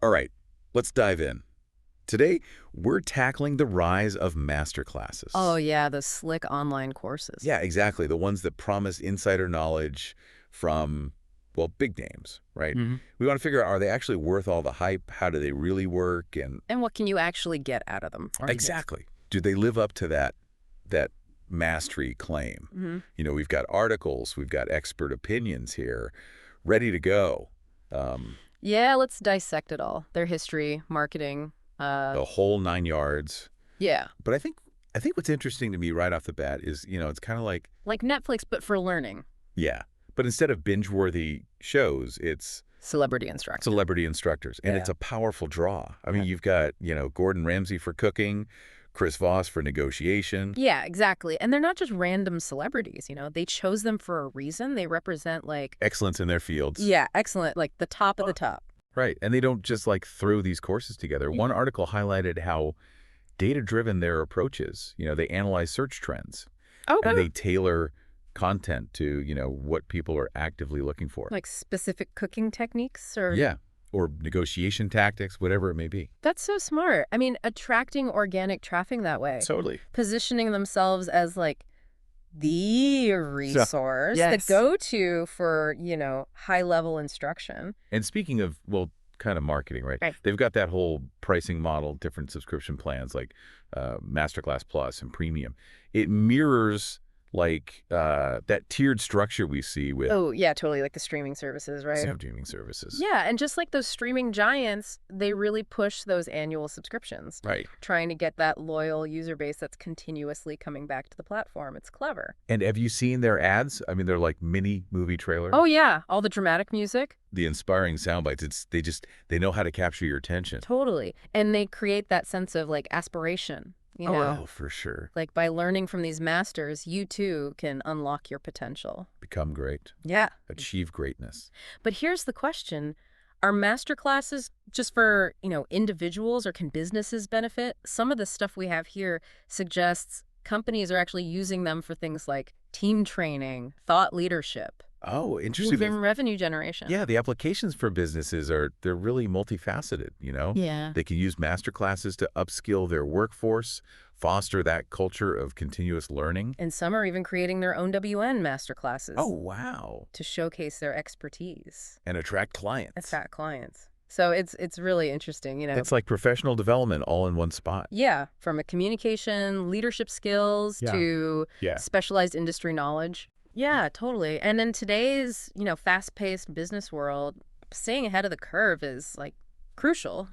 All right, let's dive in. Today, we're tackling the rise of Oh masterclasses. yeah, the slick online courses. Yeah, exactly. The ones that promise insider knowledge from, well, big names, right? hmm We want to figure out, are they actually worth all the hype? How do they really work? And And what can you actually get out of them, right? exactly, do they live up to that mastery claim? hmm We've got articles, we've got expert opinions here, ready to go. Um, Yeah, let's dissect it all. Their history, marketing. Uh, the whole 9 yards. yeah, But I think what's interesting to me right off the bat is, it's kind of like, like Netflix, but for learning. yeah, but instead of binge-worthy shows, it's Celebrity instructor. celebrity instructors, and it's Yeah. a powerful draw. I mean, Yeah. you've got, Gordon Ramsay for cooking, Chris Voss for negotiation, Yeah, exactly. And they're not just random celebrities, they chose them for a reason. They represent like, excellence in their fields. yeah, excellent, like the top of the top. Right, and they don't just like throw these courses together. Yeah. One article highlighted how data-driven their approach is. They analyze search trends, Okay. and they tailor content to, what people are actively looking for. Like specific cooking techniques or Yeah, or negotiation tactics, whatever it may be. that's so smart. I mean, attracting organic traffic that way, Totally. positioning themselves as like the So, resource, the yes. go-to for, high-level instruction. And speaking of, well, kind of marketing, right? Right. They've got that whole pricing model, different subscription plans like Masterclass Plus and Premium. It mirrors like that tiered structure we see with Oh, yeah, totally, like the streaming services, right? some streaming services. Yeah, and just like those streaming giants, they really push those annual subscriptions, Right. trying to get that loyal user base that's continuously coming back to the platform. It's clever. And have you seen their ads? I mean, they're like mini movie trailers. Oh, yeah, all the dramatic music. The inspiring sound bites. They know how to capture your attention. Totally. And they create that sense of like aspiration, Oh, for sure. Like by learning from these masters, you too can unlock your potential. Become great. Yeah. Achieve greatness. But here's the question. Are master classes just for, individuals or can businesses benefit? Some of the stuff we have here suggests companies are actually using them for things like team training, thought leadership, Oh, interesting. even revenue generation. Yeah, the applications for businesses they're really multifaceted. Yeah. They can use master classes to upskill their workforce, foster that culture of continuous learning. And some are even creating their own WN master classes Oh, wow. to showcase their expertise. And attract clients. That's fat clients. So it's really interesting. It's like professional development all in one spot. Yeah, from a communication, leadership skills Yeah. to Yeah. specialized industry knowledge. Yeah, totally. And in today's, fast-paced business world, staying ahead of the curve is like crucial.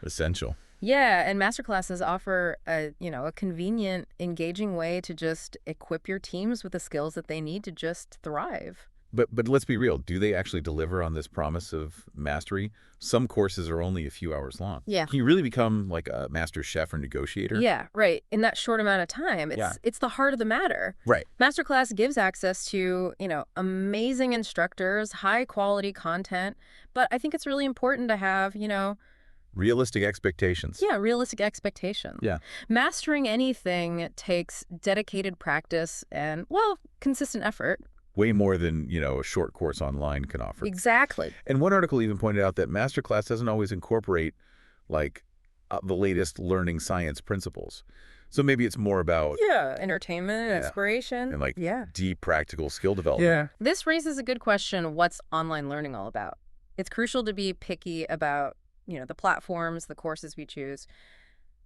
Essential. Yeah, and masterclasses offer a convenient, engaging way to just equip your teams with the skills that they need to just thrive. But let's be real. Do they actually deliver on this promise of mastery? Some courses are only a few hours long. Yeah. Can you really become like a master chef or negotiator? Yeah, right. In that short amount of time, Yeah. it's the heart of the matter. Right. Masterclass gives access to, amazing instructors, high quality content, but I think it's really important to have, Realistic expectations. yeah, realistic expectations. Yeah. Mastering anything takes dedicated practice and, well, consistent effort. Way more than, a short course online can offer. Exactly. And one article even pointed out that masterclass doesn't always incorporate like the latest learning science principles. So maybe it's more about Yeah, entertainment, Yeah. inspiration. and like yeah. deep practical skill development. This raises a good question. What's online learning all about? It's crucial to be picky about, the platforms, the courses we choose.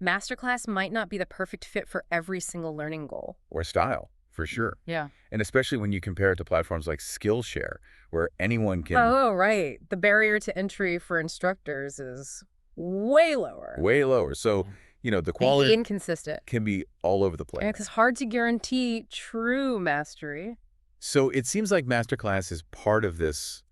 Masterclass might not be the perfect fit for every single learning goal. Or style, for sure. Yeah. And especially when you compare it to platforms like Skillshare, where anyone can Oh, right. The barrier to entry for instructors is way lower. way lower. So, the And quality inconsistent. can be all over the place. And it's hard to guarantee true mastery. So it seems like masterclass is part of this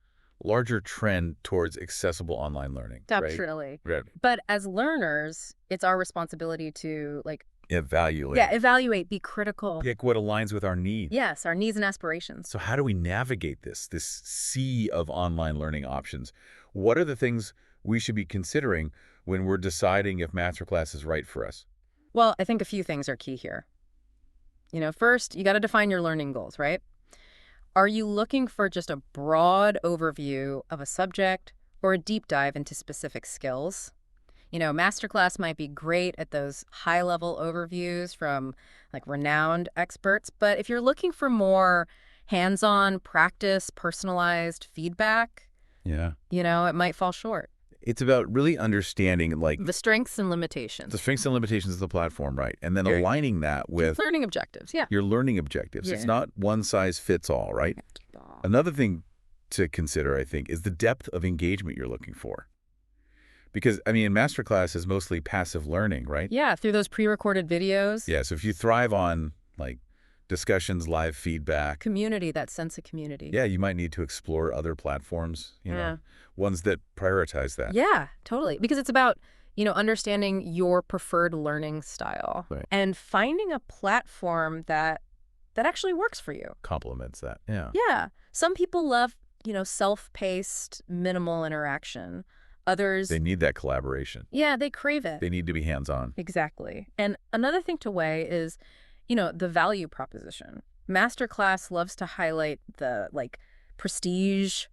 larger trend towards accessible online learning. Right? Definitely. Right. But as learners, it's our responsibility to Evaluate. be critical. Pick what aligns with our needs. Yes, our needs and aspirations. So how do we navigate this sea of online learning options? What are the things we should be considering when we're deciding if masterclass is right for us? Well, I think a few things are key here. First, you got to define your learning goals, right? Are you looking for just a broad overview of a subject, or a deep dive into specific skills. Masterclass might be great at those high-level overviews from like renowned experts, but if you're looking for more hands-on practice, personalized feedback, Yeah. it might fall short. It's about really understanding like The strengths and limitations. the strengths and limitations of the platform, right? And then Sure. aligning that with Learning objectives, yeah. your learning objectives. It's Yeah. not one size fits all, right? Another thing to consider, I think, is the depth of engagement you're looking for. Because, I mean, Masterclass is mostly passive learning, right? Yeah, through those pre-recorded videos. Yeah, so if you thrive on, like, discussions, live feedback, Community, that sense of community. yeah, you might need to explore other platforms, Yeah. ones that prioritize that. Yeah, totally. Because it's about, understanding your preferred learning style Right. and finding a platform that actually works for you. Complements that, yeah. Yeah. Some people love, self-paced, minimal interaction. Others, They need that collaboration. yeah, they crave it. They need to be hands-on. Exactly. And another thing to weigh is, the value proposition. Masterclass loves to highlight the, prestige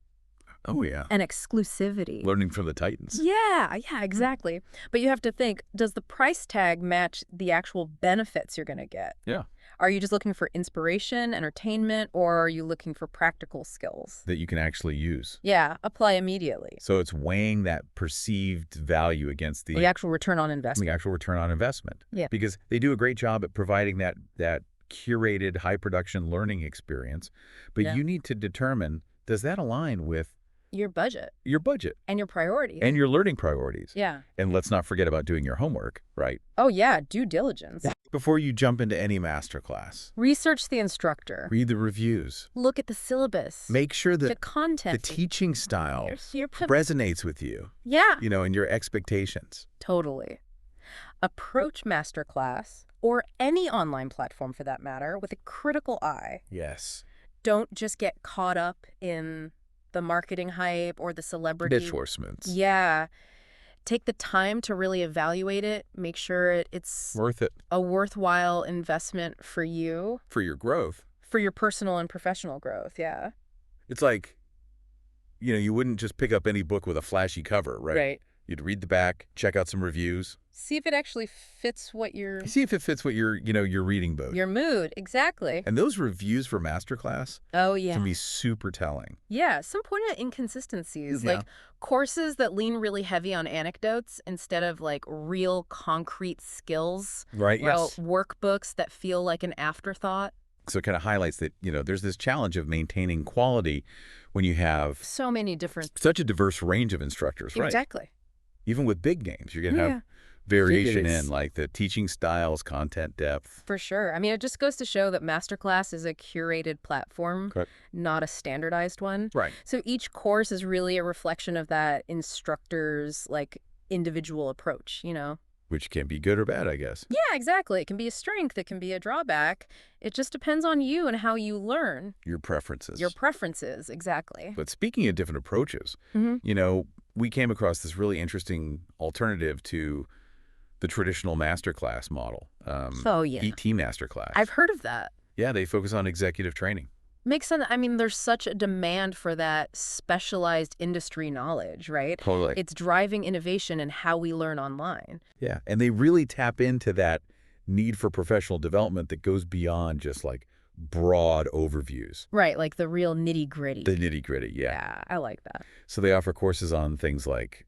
Oh, yeah. and exclusivity. Learning from the Titans. Yeah, exactly. But you have to think, does the price tag match the actual benefits you're going to get? Yeah. Are you just looking for inspiration, entertainment, or are you looking for practical skills? That you can actually use. Yeah, apply immediately. So it's weighing that perceived value against The actual return on investment. the actual return on investment. Yeah. Because they do a great job at providing that curated high production learning experience, but Yeah. you need to determine, does that align with Your budget your budget and your priorities. and your learning priorities? Yeah. And let's not forget about doing your homework, right? Oh, yeah, due diligence. Before you jump into any masterclass, Research the instructor. read the reviews. Look at the syllabus. Make sure the that the content. teaching style Your resonates with you, yeah. and your expectations. Totally. Approach Masterclass, or any online platform for that matter, with a critical eye. Yes. Don't just get caught up in the marketing hype or the celebrity. Endorsements. Yeah. Take the time to really evaluate it. Make sure it's Worth it a worthwhile investment for you, for your growth. for your personal and professional growth. Yeah. It's like, you wouldn't just pick up any book with a flashy cover, right? You'd read the back, check out some reviews, See if it actually fits what see if it fits what your reading boat. your mood. Exactly. And those reviews for Masterclass Oh, yeah. can be super telling. Yeah, some pointed inconsistencies, Yeah. like courses that lean really heavy on anecdotes instead of like real concrete skills, Right, or workbooks that feel like an afterthought. So it kind of highlights that, there's this challenge of maintaining quality when you have So many different. such a diverse range of instructors, right? Exactly. Even with big names, you're going to Yeah. have variation Yes. in like the teaching styles, content depth. For sure. I mean, it just goes to show that Masterclass is a curated platform, Correct. not a standardized one. Right. So each course is really a reflection of that instructor's individual approach, Which can be good or bad, I guess. Yeah, exactly. It can be a strength. It can be a drawback. It just depends on you and how you learn. Your preferences. Your preferences, exactly. But speaking of different approaches, Mhm. We came across this really interesting alternative to the traditional masterclass model. Oh, yeah. ET Masterclass. I've heard of that. Yeah, they focus on executive training. Makes sense. I mean, there's such a demand for that specialized industry knowledge, right? Totally. It's driving innovation in how we learn online. Yeah, and they really tap into that need for professional development that goes beyond just like broad overviews. Right, like the real nitty-gritty. The nitty-gritty, yeah. Yeah, I like that. So they offer courses on things like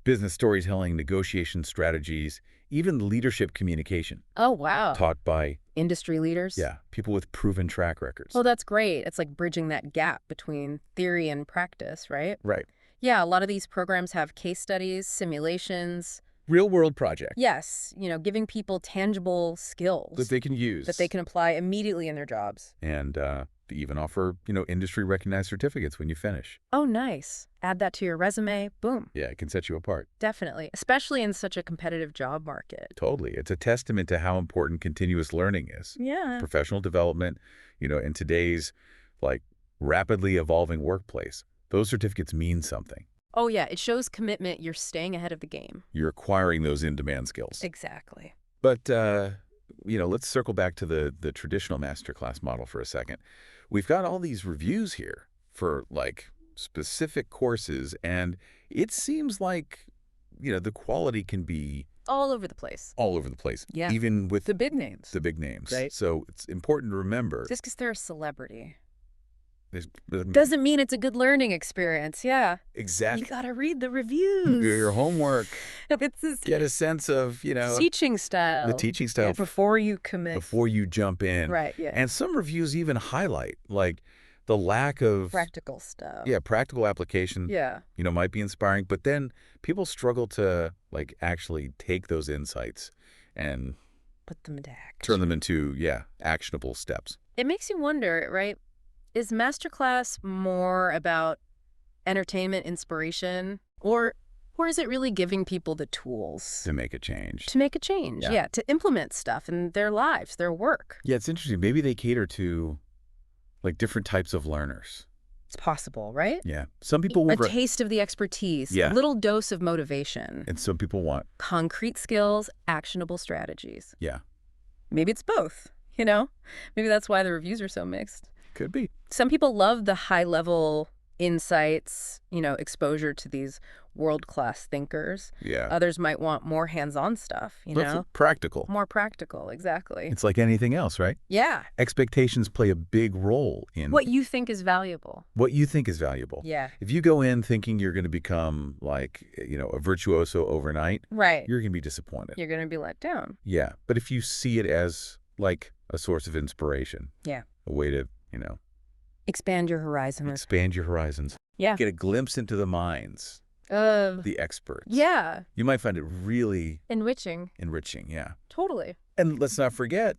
business storytelling, negotiation strategies, even leadership communication, Oh, wow. taught by, Industry leaders? people with proven track records. Well, that's great. It's like bridging that gap between theory and practice, right? Right. Yeah, a lot of these programs have case studies, simulations. Real-world projects Yes, giving people tangible skills that they can use. that they can apply immediately in their jobs. And they even offer, industry-recognized certificates when you finish. Oh, nice. Add that to your resume. Boom. Yeah, it can set you apart. Definitely. Especially in such a competitive job market. Totally. It's a testament to how important continuous learning is. Yeah. Professional development, in today's, rapidly evolving workplace. Those certificates mean something. Oh, yeah. It shows commitment. You're staying ahead of the game. You're acquiring those in-demand skills. Exactly. But, let's circle back to the traditional masterclass model for a second. We've got all these reviews here for, specific courses, and it seems like, the quality can be All over the place. all over the place, Yeah. even with The big names. the big names. Right. So it's important to remember. Just because they're a celebrity there's- doesn't mean it's a good learning experience. Yeah. Exactly. You gotta read the reviews. Do your homework. If it's this Get a sense of, teaching style. the teaching style Before you commit. before you jump in. Right, yeah. And some reviews even highlight, like, the lack of Practical stuff. practical application. Yeah. Might be inspiring, but then people struggle to, like, actually take those insights and Put them into action. turn them into, actionable steps. It makes you wonder, right? Is Masterclass more about entertainment, inspiration, or is it really giving people the tools To make a change. to make a change? Yeah. Yeah, to implement stuff in their lives, their work. Yeah, it's interesting. Maybe they cater to, like, different types of learners. It's possible, right? Yeah. Some people A will, taste of the expertise, Yeah. a little dose of motivation, and some people want, concrete skills, actionable strategies. yeah, Maybe it's both, you know? Maybe that's why the reviews are so mixed. could be. Some people love the high-level insights, exposure to these world-class thinkers. Yeah. Others might want more hands-on stuff, That's practical. More practical, exactly. It's like anything else, right? Yeah. Expectations play a big role in What you think is valuable. what you think is valuable. Yeah. If you go in thinking you're going to become, like, a virtuoso overnight, Right. you're going to be disappointed. You're going to be let down. Yeah. But if you see it as, like, a source of inspiration, Yeah. a way to, Expand your horizons. expand your horizons, Yeah. get a glimpse into the minds, Uh, the experts. yeah. You might find it really Enriching. enriching, yeah. Totally. And let's not forget,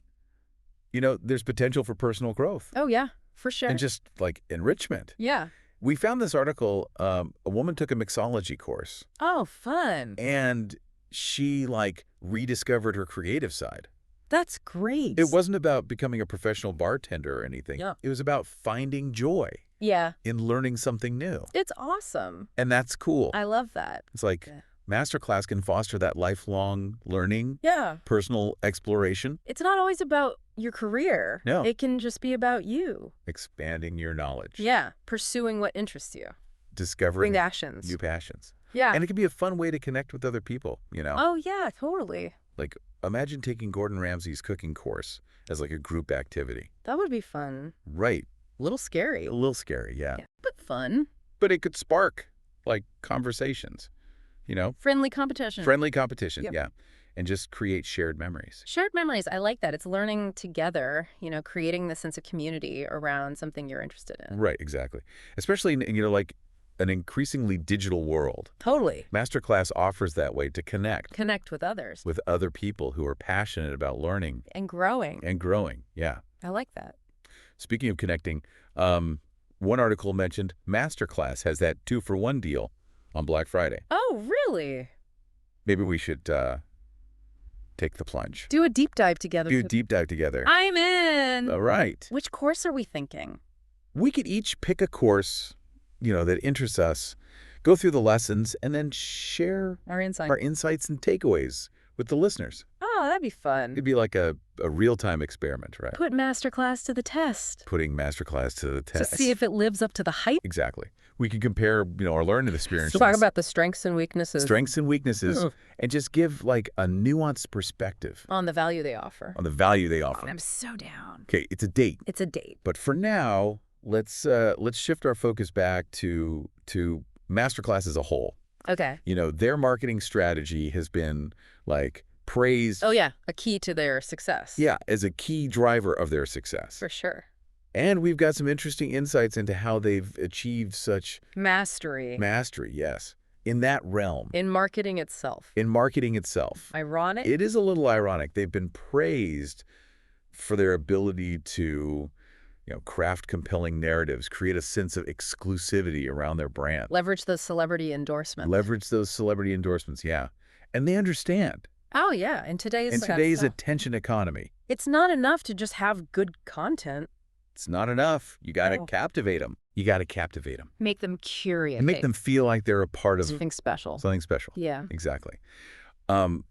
there's potential for personal growth Oh, yeah. For sure. and just, like, enrichment. Yeah. We found this article, a woman took a mixology course, Oh, fun. and she, like, rediscovered her creative side. That's great. It wasn't about becoming a professional bartender or anything. Yeah. It was about finding joy Yeah. in learning something new. It's awesome. And that's cool. I love that. It's like Yeah. Masterclass can foster that lifelong learning, Yeah. personal exploration, It's not always about your career. No. It can just be about you. expanding your knowledge, Yeah. Pursuing what interests you. discovering Bring actions. new passions. Yeah. And it can be a fun way to connect with other people, Oh, yeah, totally. Like, imagine taking Gordon Ramsay's cooking course as, like, a group activity. That would be fun. Right. A little scary. A little scary, yeah. But fun. But it could spark, like, conversations, Friendly competition. friendly competition, Yep. yeah, and just create shared memories. Shared memories. I like that. It's learning together, creating the sense of community around something you're interested in. Right, exactly. Especially in, like, an increasingly digital world. Totally. Masterclass offers that way to connect Connect with others. with other people who are passionate about learning And growing. and growing. Yeah. I like that. Speaking of connecting, one article mentioned Masterclass has that 2-for-1 deal on Black Friday. Oh, really? Maybe we should take the plunge. Do a deep dive together. Do a deep dive together. I'm in. All right. Which course are we thinking? We could each pick a course, that interests us, go through the lessons, and then share Our insight. our insights and takeaways with the listeners. Oh, that'd be fun. It'd be like a real-time experiment, right? Put Masterclass to the test. Putting Masterclass to the test. To see if it lives up to the hype. Exactly. We can compare, our learning experiences. Talk about the strengths and weaknesses. strengths and weaknesses, and just give, like, a nuanced perspective On the value they offer. on the value they offer. I'm so down. Okay, it's a date. It's a date. But for now, let's shift our focus back to Masterclass as a whole. Okay. Their marketing strategy has been, like, praised. Oh, yeah. A key to their success. Yeah, as a key driver of their success. For sure. And we've got some interesting insights into how they've achieved such Mastery. mastery, yes, in that realm, In marketing itself. in marketing itself. Ironic. It is a little ironic. They've been praised for their ability to, craft compelling narratives, create a sense of exclusivity around their brand. Leverage the celebrity endorsement. Leverage those celebrity endorsements, yeah. And they understand. Oh, yeah. In today's attention economy, it's not enough to just have good content. it's not enough. You got to No. captivate them. You got to captivate them. Make them curious. And make them feel like they're a part of something special. something special. Yeah. Exactly.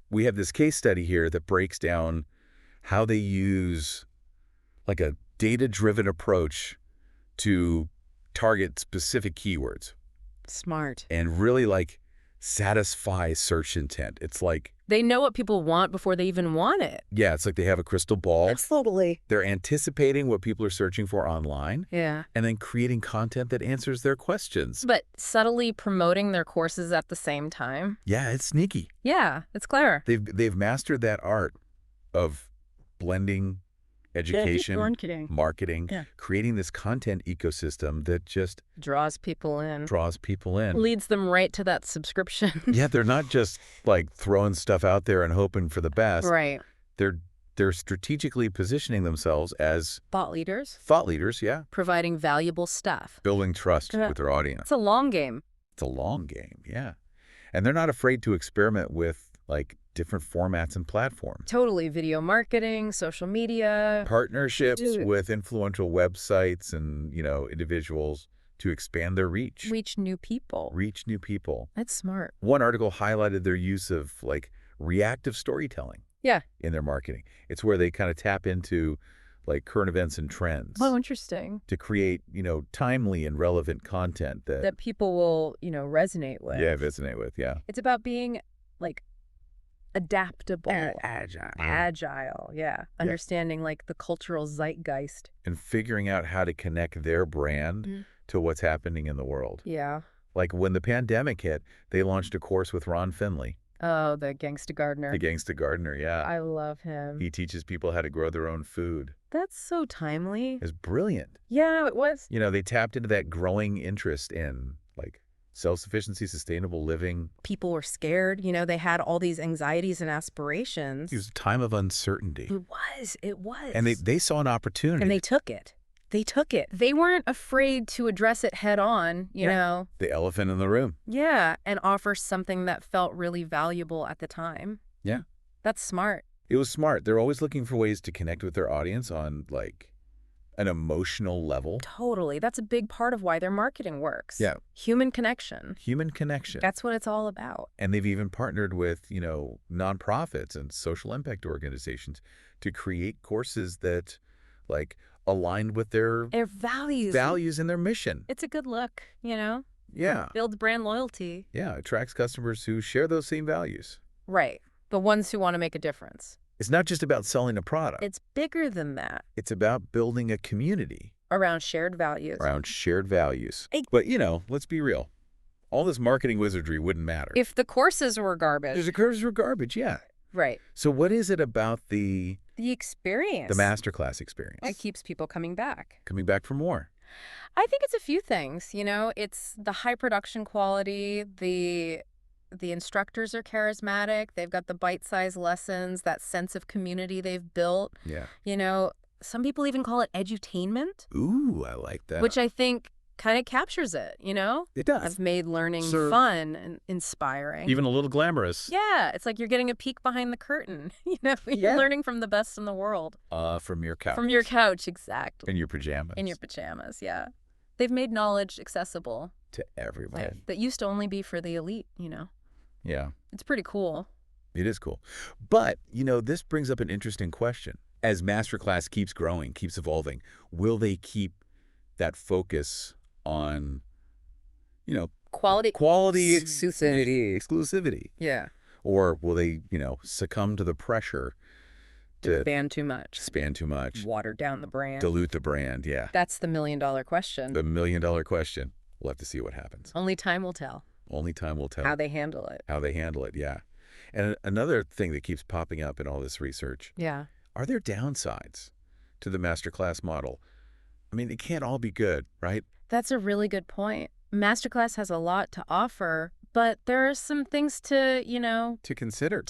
We have this case study here that breaks down how they use, like, a data-driven approach to target specific keywords Smart. and really like satisfy search intent. It's like, They know what people want before they even want it. yeah, it's like they have a crystal ball. Absolutely. They're anticipating what people are searching for online Yeah. and then creating content that answers their questions. But subtly promoting their courses at the same time. Yeah, it's sneaky. Yeah, it's clever. They've mastered that art of blending education, marketing, creating this content ecosystem that just Draws people in. draws people in. Leads them right to that subscription. Yeah, they're not just like throwing stuff out there and hoping for the best. Right. They're strategically positioning themselves as Thought leaders. thought leaders, yeah, Providing valuable stuff. building trust Yeah. with their audience. It's a long game. It's a long game, yeah. And they're not afraid to experiment with like different formats and platforms. Totally. Video marketing, social media. Partnerships Dude. with influential websites and, individuals to expand their reach. Reach new people. Reach new people. That's smart. One article highlighted their use of like reactive storytelling. Yeah. In their marketing. It's where they kind of tap into like current events and trends Oh, interesting. to create, timely and relevant content That people will, resonate with. yeah, resonate with, yeah. It's about being like adaptable. Agile. Yeah. Understanding like the cultural zeitgeist. And figuring out how to connect their brand to what's happening in the world. Yeah. Like when the pandemic hit, they launched a course with Ron Finley, Oh, the gangsta gardener. the gangsta gardener, yeah. I love him. He teaches people how to grow their own food. That's so timely. It's brilliant. Yeah, it was. They tapped into that growing interest in like self-sufficiency, sustainable living. People were scared. They had all these anxieties and aspirations. It was a time of uncertainty. It was. And they saw an opportunity. And they took it. They weren't afraid to address it head on, you know. The elephant in the room. Yeah, and offer something that felt really valuable at the time. Yeah. That's smart. It was smart. They're always looking for ways to connect with their audience on like an emotional level. Totally. That's a big part of why their marketing works. Yeah. Human connection. Human connection. That's what it's all about. And they've even partnered with, nonprofits and social impact organizations to create courses that like aligned with their values and their mission. It's a good look, Yeah. Builds brand loyalty. Yeah. Attracts customers who share those same values. Right. The ones who want to make a difference. It's not just about selling a product. It's bigger than that. It's about building a community Around shared values. But, let's be real. All this marketing wizardry wouldn't matter. If the courses were garbage. The courses were garbage, yeah. Right. So what is it about the experience. The masterclass experience? It keeps people coming back. Coming back for more. I think it's a few things, It's the high production quality, the instructors are charismatic, they've got the bite-sized lessons, that sense of community they've built. Yeah. Some people even call it edutainment. Ooh, I like that. Which I think kind of captures it, It does. I've made learning fun and inspiring. Even a little glamorous. Yeah, it's like you're getting a peek behind the curtain. You're learning from the best in the world. From your couch. From your couch, exactly. In your pajamas. Yeah. They've made knowledge accessible. To everyone. That used to only be for the elite, Yeah. It's pretty cool. It is cool. But, this brings up an interesting question. As Masterclass keeps growing, keeps evolving, will they keep that focus on, quality, exclusivity? Yeah. Or will they, succumb to the pressure to expand too much, water down the brand, dilute the brand? Yeah. That's the $1 million question. The $1 million question. We'll have to see what happens. Only time will tell. Only time will tell. How they handle it. Yeah. And another thing that keeps popping up in all this research. Yeah. Are there downsides to the Masterclass model? I mean, it can't all be good, right? That's a really good point. Masterclass has a lot to offer, but there are some things to, to consider,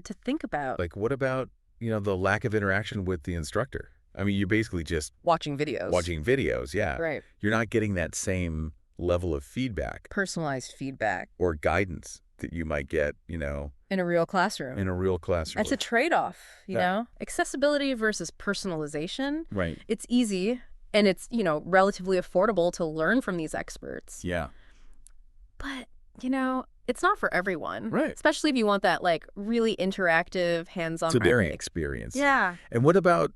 to think about. Like what about, the lack of interaction with the instructor? I mean, you're basically just watching videos. Yeah. Right. You're not getting that same level of feedback. Personalized feedback. Or guidance that you might get, in a real classroom. That's a trade-off, you know? Accessibility versus personalization. Right. It's easy and it's, relatively affordable to learn from these experts. Yeah. But, it's not for everyone. Right. Especially if you want that, really interactive, hands-on experience. Yeah. And what about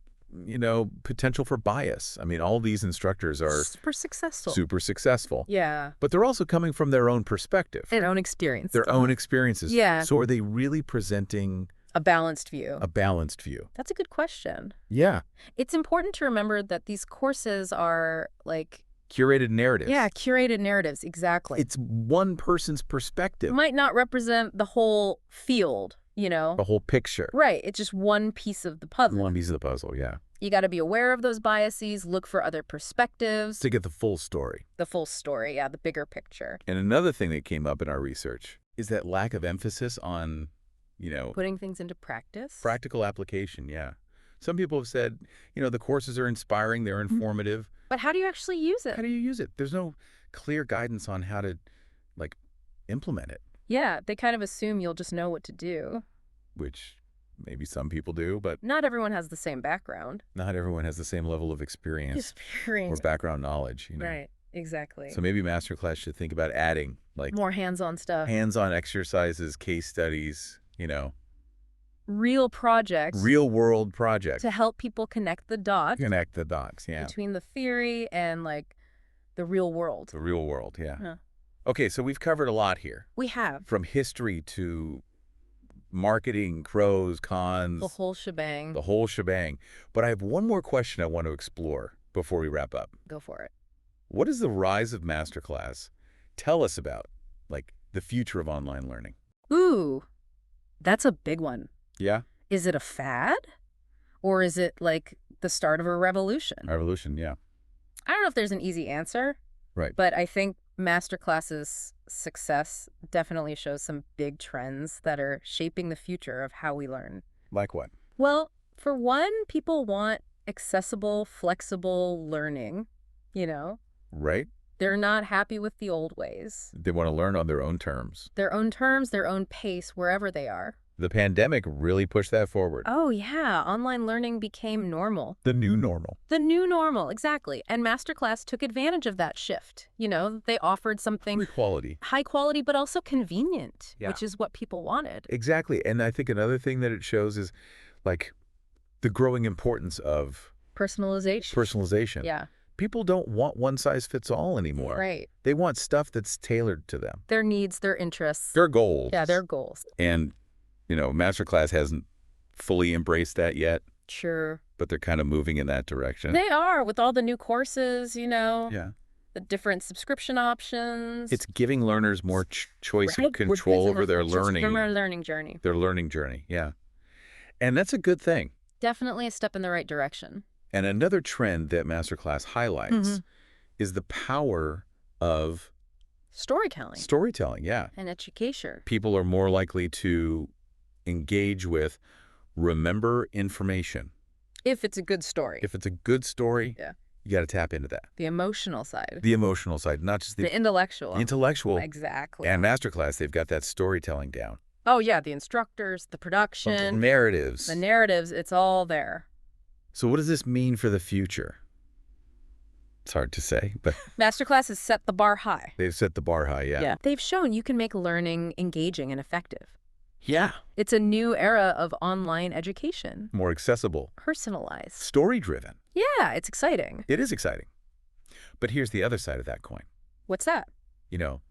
potential for bias. I mean, all these instructors are Super successful. super successful. Yeah. But they're also coming from their own perspective, Their own experience. their own experiences. Yeah. So are they really presenting A balanced view. a balanced view? That's a good question. Yeah. It's important to remember that these courses are like... Curated narratives. Yeah, curated narratives, exactly. It's one person's perspective. It might not represent the whole field, The whole picture. Right, it's just one piece of the puzzle. One piece of the puzzle, yeah. You got to be aware of those biases, look for other perspectives. To get the full story. The full story, yeah, the bigger picture. And another thing that came up in our research is that lack of emphasis on, Putting things into practice. practical application, yeah. Some people have said, the courses are inspiring, they're informative. But how do you actually use it? How do you use it? There's no clear guidance on how to, implement it. Yeah, they kind of assume you'll just know what to do. Which maybe some people do, but Not everyone has the same background. not everyone has the same level of experience or background knowledge. Right, exactly. So maybe Masterclass should think about adding, More hands-on stuff. hands-on exercises, case studies, Real projects. real-world projects. To help people connect the dots Connect the dots, yeah. between the theory and, the real world. The real world, yeah. Huh. Okay, so we've covered a lot here. We have. From history to marketing, pros, cons. The whole shebang. The whole shebang. But I have one more question I want to explore before we wrap up. Go for it. What does the rise of Masterclass tell us about, the future of online learning? Ooh, that's a big one. Yeah? Is it a fad? Or is it, the start of a revolution? Revolution, yeah. I don't know if there's an easy answer. Right. But I think Masterclass's success definitely shows some big trends that are shaping the future of how we learn. Like what? Well, for one, people want accessible, flexible learning, Right? They're not happy with the old ways. They want to learn on their own terms. Their own terms, their own pace, wherever they are. The pandemic really pushed that forward. Oh, yeah. Online learning became normal. The new normal. The new normal, exactly. And Masterclass took advantage of that shift. They offered something high quality, but also convenient, which is what people wanted. Exactly. And I think another thing that it shows is, the growing importance of personalization. Yeah. People don't want one-size-fits-all anymore. Right. They want stuff that's tailored to them. Their needs, their interests. Their goals. Yeah, their goals. And, Masterclass hasn't fully embraced that yet. Sure. But they're kind of moving in that direction. They are, with all the new courses, Yeah. The different subscription options. It's giving learners more choice and control over their learning. Their learning journey. Their learning journey, yeah. And that's a good thing. Definitely a step in the right direction. And another trend that Masterclass highlights is the power of storytelling. Storytelling, yeah. And education. People are more likely to engage with, remember information. If it's a good story. If it's a good story, you got to tap into that. The emotional side. The emotional side, not just the intellectual. The intellectual. Exactly. And Masterclass, they've got that storytelling down. Oh, yeah, the instructors, the production. The narratives. The narratives, it's all there. So what does this mean for the future? It's hard to say, but... Masterclass has set the bar high. They've set the bar high, yeah. Yeah. They've shown you can make learning engaging and effective. Yeah. It's a new era of online education. More accessible. Personalized. Story-driven. Yeah, it's exciting. It is exciting. But here's the other side of that coin. What's that?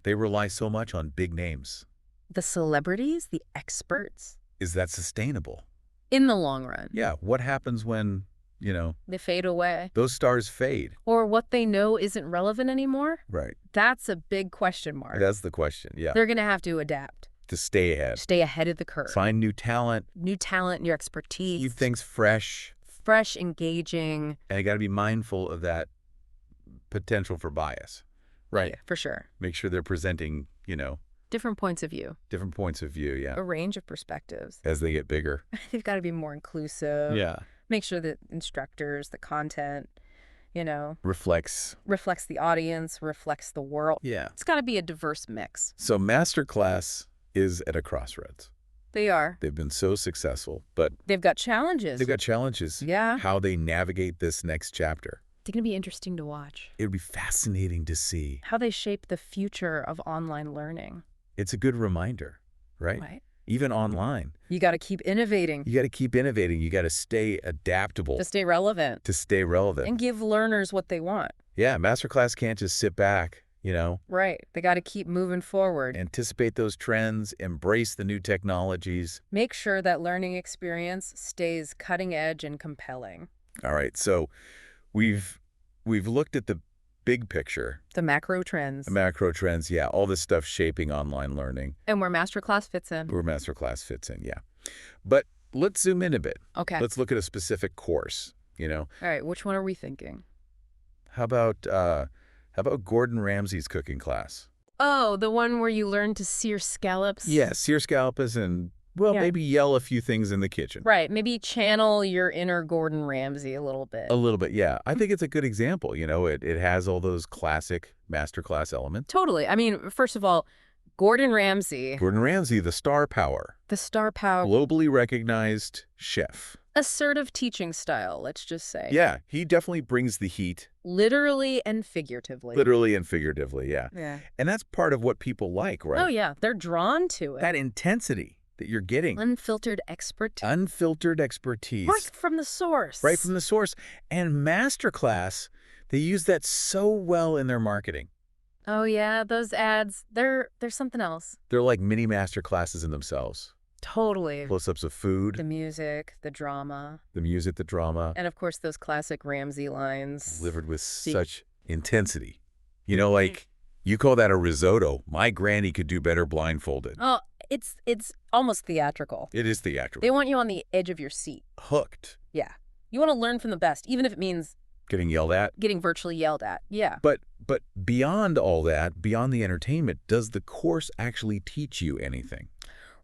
They rely so much on big names. The celebrities, the experts. Is that sustainable? In the long run. Yeah. What happens when, they fade away? Those stars fade. Or what they know isn't relevant anymore? Right. That's a big question mark. That's the question, yeah. They're going to have to adapt. To stay ahead. Stay ahead of the curve. Find new talent. New talent, new expertise. Keep things fresh. Fresh, engaging. And you got to be mindful of that potential for bias. Right. Yeah, for sure. Make sure they're presenting, different points of view. Different points of view, yeah. A range of perspectives. As they get bigger. They've got to be more inclusive. Yeah. Make sure that instructors, the content, reflects the audience, reflects the world. Yeah. It's got to be a diverse mix. So Masterclass is at a crossroads. They are. They've been so successful, but... They've got challenges. They've got challenges. Yeah. How they navigate this next chapter. It's going to be interesting to watch. It would be fascinating to see. How they shape the future of online learning. It's a good reminder, right? Right. even online. You got to keep innovating You got to keep innovating. You got to stay adaptable to stay relevant to stay relevant. and give learners what they want. Yeah, Masterclass can't just sit back, Right. They got to keep moving forward. anticipate those trends, embrace the new technologies. Make sure that learning experience stays cutting edge and compelling. All right, so we've looked at the big picture, The macro trends. the macro trends, yeah, all this stuff shaping online learning, And where Masterclass fits in. where Masterclass fits in, yeah. But let's zoom in a bit. Okay. Let's look at a specific course, All right. Which one are we thinking? How about Gordon Ramsay's cooking class? Oh, the one where you learn to sear scallops? Yeah, sear scallops and, well, Yeah. maybe yell a few things in the kitchen. Right. Maybe channel your inner Gordon Ramsay a little bit. A little bit, yeah. I think it's a good example. It has all those classic masterclass elements. Totally. I mean, first of all, Gordon Ramsay, Gordon Ramsay, the star power, the star power, globally recognized chef. assertive teaching style, let's just say. Yeah, he definitely brings the heat, Literally and figuratively. literally and figuratively, yeah. Yeah. And that's part of what people like, right? Oh, yeah. They're drawn to it. That intensity that you're getting. Unfiltered expertise. Unfiltered expertise. Right from the source. Right from the source. And Masterclass, they use that so well in their marketing. Oh, yeah. Those ads, they're something else. They're like mini masterclasses in themselves. Totally. Close-ups of food, The music, the drama, the music, the drama, and of course those classic Ramsay lines. delivered with such intensity. Like, you call that a risotto. My granny could do better blindfolded. Oh, it's almost theatrical. It is theatrical. They want you on the edge of your seat. Hooked. Yeah. You want to learn from the best, even if it means Getting yelled at. getting virtually yelled at. Yeah. But beyond all that, beyond the entertainment, does the course actually teach you anything?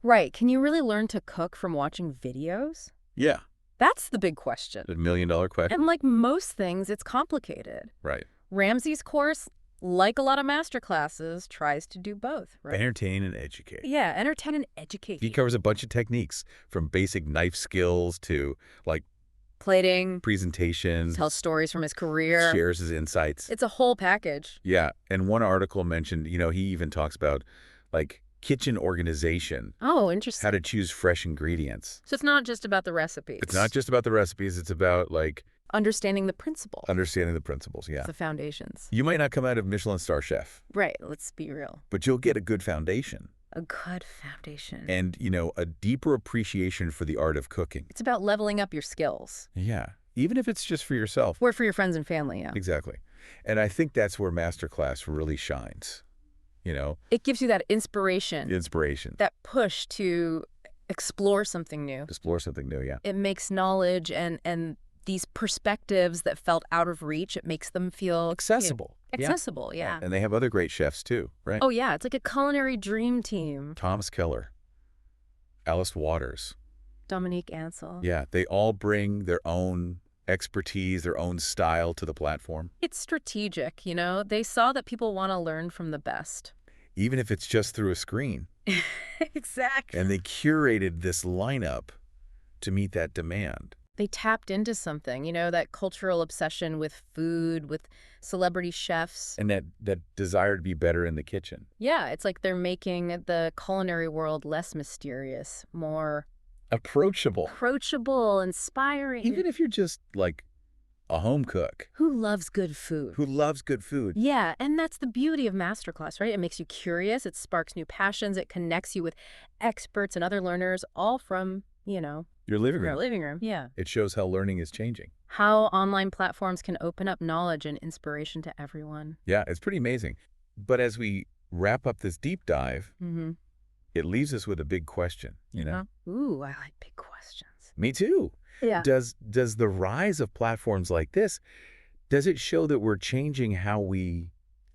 Right. Can you really learn to cook from watching videos? Yeah. That's the big question. The $1 million question. And like most things, it's complicated. Right. Ramsay's course, like a lot of masterclasses, tries to do both, right? Entertain and educate. Yeah, entertain and educate. He covers a bunch of techniques, from basic knife skills to, like, Plating, presentation, tell stories from his career. shares his insights. It's a whole package. Yeah. And one article mentioned, he even talks about, like, kitchen organization, Oh, interesting. how to choose fresh ingredients. So it's not just about the recipes. It's not just about the recipes. It's about, like, understanding the principle. understanding the principles. Yeah. The foundations. You might not come out of Michelin star chef, Right. Let's be real. but you'll get a good foundation A good foundation. and, a deeper appreciation for the art of cooking. It's about leveling up your skills. Yeah. Even if it's just for yourself. Or for your friends and family, yeah. Exactly. And I think that's where Masterclass really shines. It gives you that inspiration, Inspiration. that push to explore something new. Explore something new, yeah. It makes knowledge and these perspectives that felt out of reach, it makes them feel Accessible. accessible, yeah. And they have other great chefs too, right? Oh, yeah. It's like a culinary dream team. Thomas Keller, Alice Waters. Dominique Ansel. Yeah, they all bring their own expertise, their own style to the platform. It's strategic, They saw that people want to learn from the best. Even if it's just through a screen. Exactly. And they curated this lineup to meet that demand. They tapped into something, that cultural obsession with food, with celebrity chefs. And that desire to be better in the kitchen. Yeah, it's like they're making the culinary world less mysterious, more Approachable. approachable, inspiring. Even if you're just like a home cook who loves good food. who loves good food. Yeah, and that's the beauty of Masterclass, right? It makes you curious, it sparks new passions, it connects you with experts and other learners, all from, Your living your room. living room. Yeah. It shows how learning is changing. How online platforms can open up knowledge and inspiration to everyone. Yeah, it's pretty amazing. But as we wrap up this deep dive, Mm-hmm. it leaves us with a big question, Ooh, I like big questions. Me too. Yeah. Does the rise of platforms like this, does it show that we're changing how we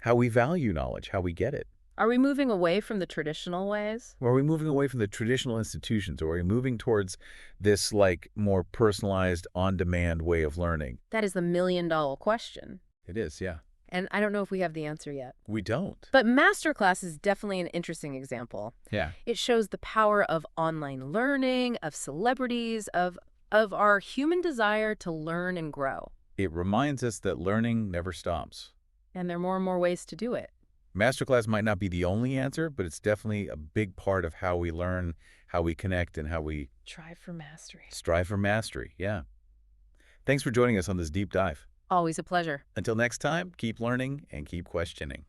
value knowledge, how we get it? Are we moving away from the traditional ways? Or are we moving away from the traditional institutions? Or are we moving towards this like more personalized, on-demand way of learning? That is the million-dollar question. It is, yeah. And I don't know if we have the answer yet. We don't. But Masterclass is definitely an interesting example. Yeah. It shows the power of online learning, of celebrities, of our human desire to learn and grow. It reminds us that learning never stops. And there are more and more ways to do it. Masterclass might not be the only answer, but it's definitely a big part of how we learn, how we connect, and how we Strive for mastery. strive for mastery. Yeah. Thanks for joining us on this deep dive. Always a pleasure. Until next time, keep learning and keep questioning.